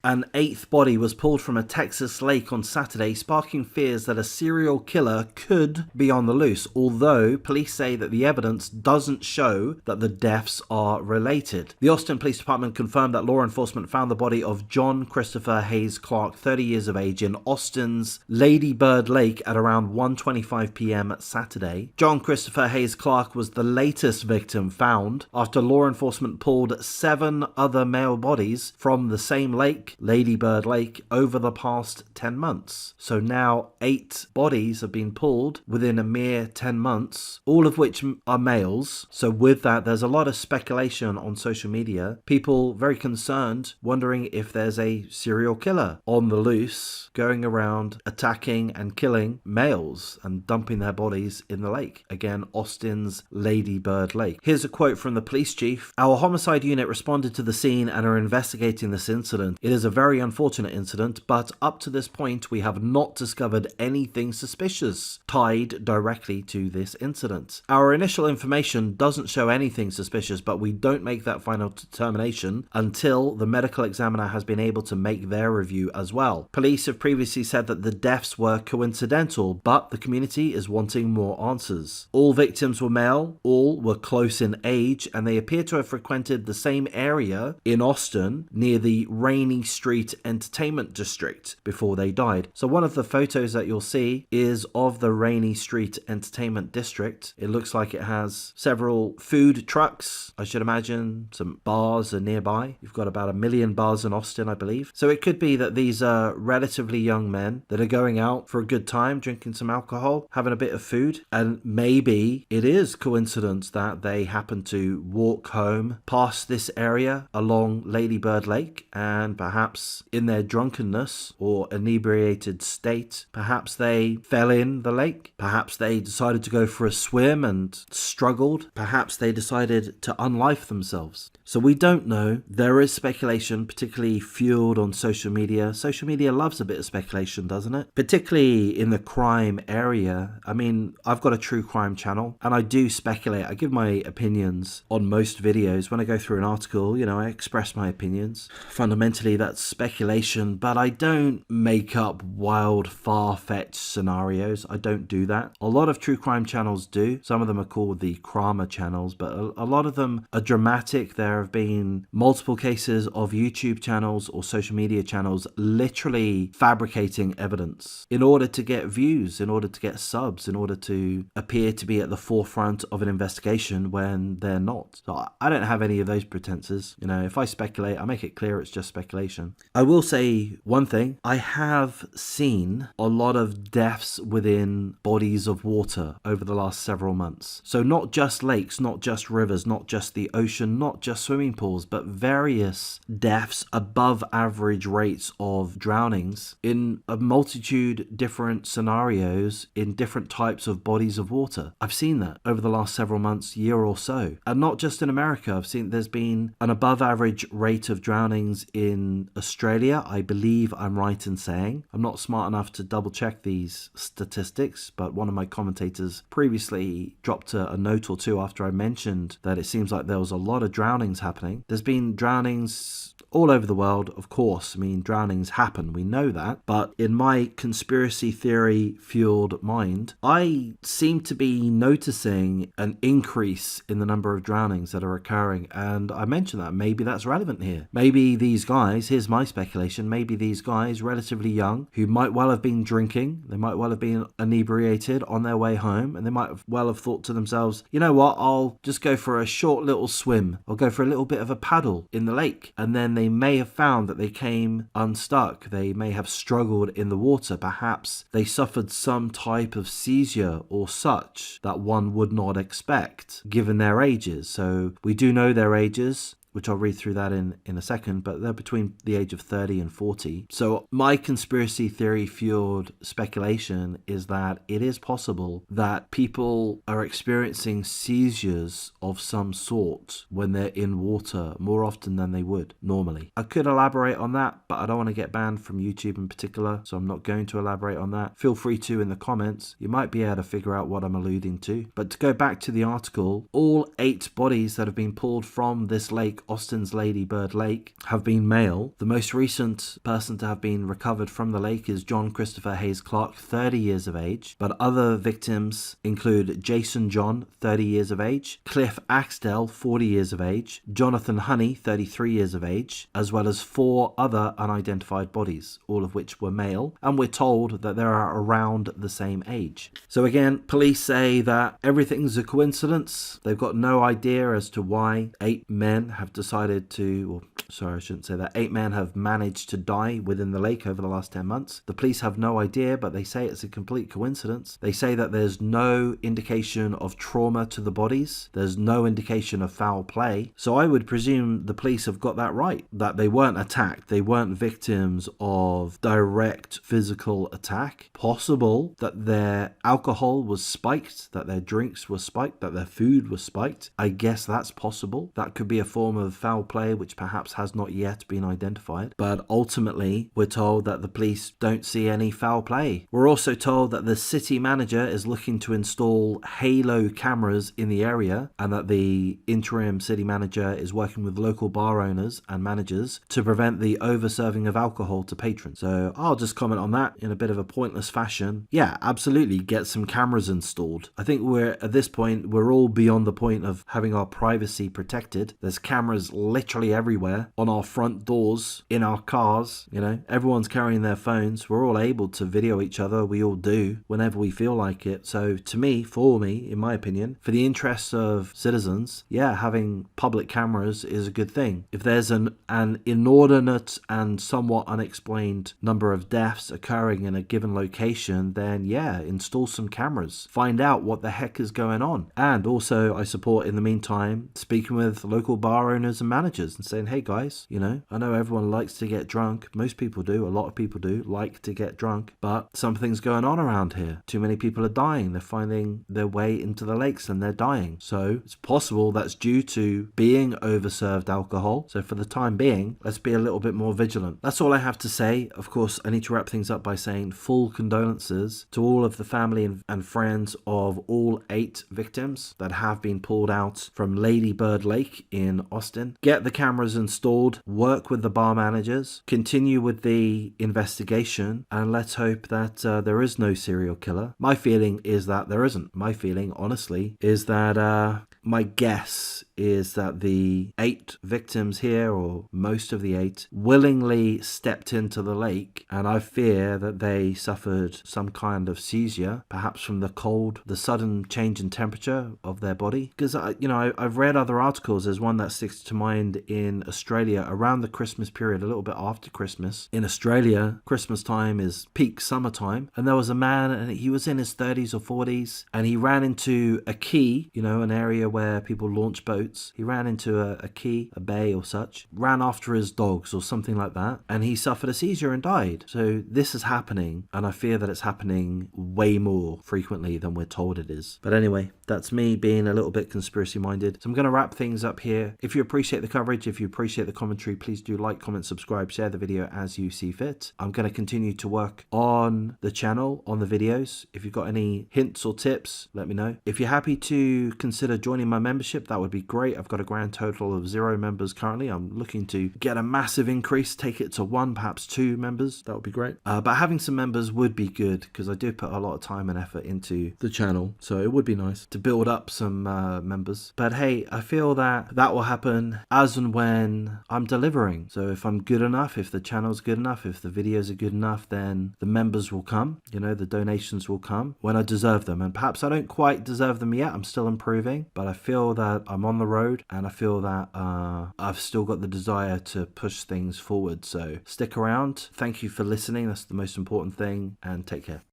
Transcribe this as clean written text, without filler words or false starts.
An eighth body was pulled from a Texas lake on Saturday, sparking fears that a serial killer could be on the loose, although police say that the evidence doesn't show that the deaths are related. The Austin Police Department confirmed that law enforcement found the body of John Christopher Hayes Clark, 30 years of age, in Austin's Lady Bird Lake at around 1:25 p.m. Saturday. John Christopher Hayes Clark was the latest victim found after law enforcement pulled 7 other male bodies from the same lake, Lady Bird Lake, over the past 10 months. So now 8 bodies have been pulled within a mere 10 months, all of which are males. So with that, there's a lot of speculation on social media. People very concerned, wondering if there's a serial killer on the loose going around attacking and killing males and dumping their bodies in the lake. Again, Austin's Lady Bird Lake. Here's a quote from the police chief. "Our homicide unit responded to the scene and are investigating this incident. It is a very unfortunate incident, but up to this point we have not discovered anything suspicious tied directly to this incident. Our initial information doesn't show anything suspicious, but we don't make that final determination until the medical examiner has been able to make their review as well. Police have previously said that the deaths were coincidental, but the community is wanting more answers. All victims were male, all were close in age, and they appear to have frequented the same area in Austin near the Rainy Street Entertainment District before they died." So one of the photos that you'll see is of the Rainy Street Entertainment District. It looks like it has several food trucks. I should imagine some bars are nearby. You've got about 1 million bars in Austin, I believe. So it could be that these are relatively young men that are going out for a good time, drinking some alcohol, having a bit of food, and maybe it is coincidence that they happen to walk home past this area along Lady Bird Lake, and perhaps in their drunkenness or inebriated state, perhaps they fell in the lake, perhaps they decided to go for a swim and struggled, perhaps they decided to unlife themselves. So we don't know. There is speculation, particularly fueled on social media. Social media loves a bit of speculation, doesn't it? Particularly in the crime area. I mean, I've got a true crime channel and I do speculate. I give my opinions on most videos. When I go through an article, I express my opinions. Fundamentally, that's speculation, but I don't make up wild, far-fetched scenarios. I don't do that. A lot of true crime channels do. Some of them are called the crime channels, but a lot of them are dramatic. There have been multiple cases of YouTube channels or social media channels literally fabricating evidence in order to get views, in order to get subs, in order to appear to be at the forefront of an investigation when they're not. So I don't have any of those pretenses. If I speculate, I make it clear it's just speculation. I will say one thing. I have seen a lot of deaths within bodies of water over the last several months. So not just lakes, not just rivers, not just the ocean, not just swimming pools, but various deaths above average rates of drownings in a multitude different scenarios in different types of bodies of water. I've seen that over the last several months, year or so. And not just in America. I've seen there's been an above average rate of drownings in Australia, I believe I'm right in saying. I'm not smart enough to double check these statistics, but one of my commentators previously dropped a note or two after I mentioned that it seems like there was a lot of drownings happening. There's been drownings all over the world, of course. I mean, drownings happen, we know that. But in my conspiracy theory fueled mind, I seem to be noticing an increase in the number of drownings that are occurring. And I mentioned that maybe that's relevant here. Maybe these guys, here's my speculation, maybe these guys, relatively young, who might well have been drinking, they might well have been inebriated on their way home, and they might have well have thought to themselves, you know what, I'll just go for a short little swim. I'll go for a little bit of a paddle in the lake. And then they may have found that they came unstuck. They may have struggled in the water. Perhaps they suffered some type of seizure or such that one would not expect given their ages. So we do know their ages, which I'll read through that in a second, but they're between the age of 30 and 40. So my conspiracy theory fueled speculation is that it is possible that people are experiencing seizures of some sort when they're in water more often than they would normally. I could elaborate on that, but I don't want to get banned from YouTube in particular, so I'm not going to elaborate on that. Feel free to in the comments. You might be able to figure out what I'm alluding to. But to go back to the article, all 8 bodies that have been pulled from this lake lake, Austin's Lady Bird Lake, have been male. The most recent person to have been recovered from the lake is John Christopher Hayes Clark, 30 years of age. But other victims include Jason John, 30 years of age, Cliff Axtell, 40 years of age, Jonathan Honey, 33 years of age, as well as 4 other unidentified bodies, all of which were male, and we're told that they are around the same age. So again, police say that everything's a coincidence. They've got no idea as to why 8 men have decided to, or sorry, I shouldn't say that, 8 men have managed to die within the lake over the last 10 months. The police have no idea, but they say it's a complete coincidence. They say that there's no indication of trauma to the bodies. There's no indication of foul play. So I would presume the police have got that right, that they weren't attacked. They weren't victims of direct physical attack. Possible that their alcohol was spiked, that their drinks were spiked, that their food was spiked. I guess that's possible. That could be a form of foul play which perhaps has not yet been identified. But ultimately, we're told that the police don't see any foul play. We're also told that the city manager is looking to install halo cameras in the area, and that the interim city manager is working with local bar owners and managers to prevent the over-serving of alcohol to patrons. So I'll just comment on that in a bit of a pointless fashion. Yeah, absolutely, get some cameras installed. I think we're at this point, we're all beyond the point of having our privacy protected. There's cameras literally everywhere, on our front doors, in our cars, everyone's carrying their phones. We're all able to video each other. We all do whenever we feel like it. So to me, for me, in my opinion, for the interests of citizens, yeah, having public cameras is a good thing. If there's an inordinate and somewhat unexplained number of deaths occurring in a given location, then yeah, install some cameras. Find out what the heck is going on. And also, I support, in the meantime, speaking with local bar owners and managers and saying, hey guys, I know everyone likes to get drunk. Most people do. A lot of people do like to get drunk. But something's going on around here. Too many people are dying. They're finding their way into the lakes and they're dying. So it's possible that's due to being overserved alcohol. So for the time being, let's be a little bit more vigilant. That's all I have to say. Of course, I need to wrap things up by saying full condolences to all of the family and friends of all 8 victims that have been pulled out from Lady Bird Lake in Austin. Get the cameras installed, work with the bar managers, continue with the investigation, and let's hope that there is no serial killer. My feeling is that there isn't. My feeling, honestly, is that my guess is that the 8 victims here, or most of the 8, willingly stepped into the lake, and I fear that they suffered some kind of seizure, perhaps from the cold, the sudden change in temperature of their body. Because I've read other articles. There's one that sticks to mind in Australia around the Christmas period, a little bit after Christmas. In Australia, Christmas time is peak summertime, and there was a man, and he was in his 30s or 40s, and he ran into a quay, an area where people launch boats. He ran into a quay, a bay or such, ran after his dogs or something like that, and he suffered a seizure and died. So this is happening, and I fear that it's happening way more frequently than we're told it is. But anyway, that's me being a little bit conspiracy minded. So I'm going to wrap things up here. If you appreciate the coverage, if you appreciate the commentary, please do like, comment, subscribe, share the video as you see fit. I'm going to continue to work on the channel, on the videos. If you've got any hints or tips, let me know. If you're happy to consider joining my membership, that would be great. I've got a grand total of 0 members currently. I'm looking to get a massive increase, take it to 1, perhaps 2 members. That would be great. But having some members would be good, because I do put a lot of time and effort into the channel. So it would be nice to build up some members. But hey, I feel that will happen as and when I'm delivering. So if I'm good enough, if the channel's good enough, if the videos are good enough, then the members will come. The donations will come when I deserve them. And perhaps I don't quite deserve them yet. I'm still improving. But I feel that I'm on the road, and I feel that I've still got the desire to push things forward. So stick around. Thank you for listening. That's the most important thing, and take care.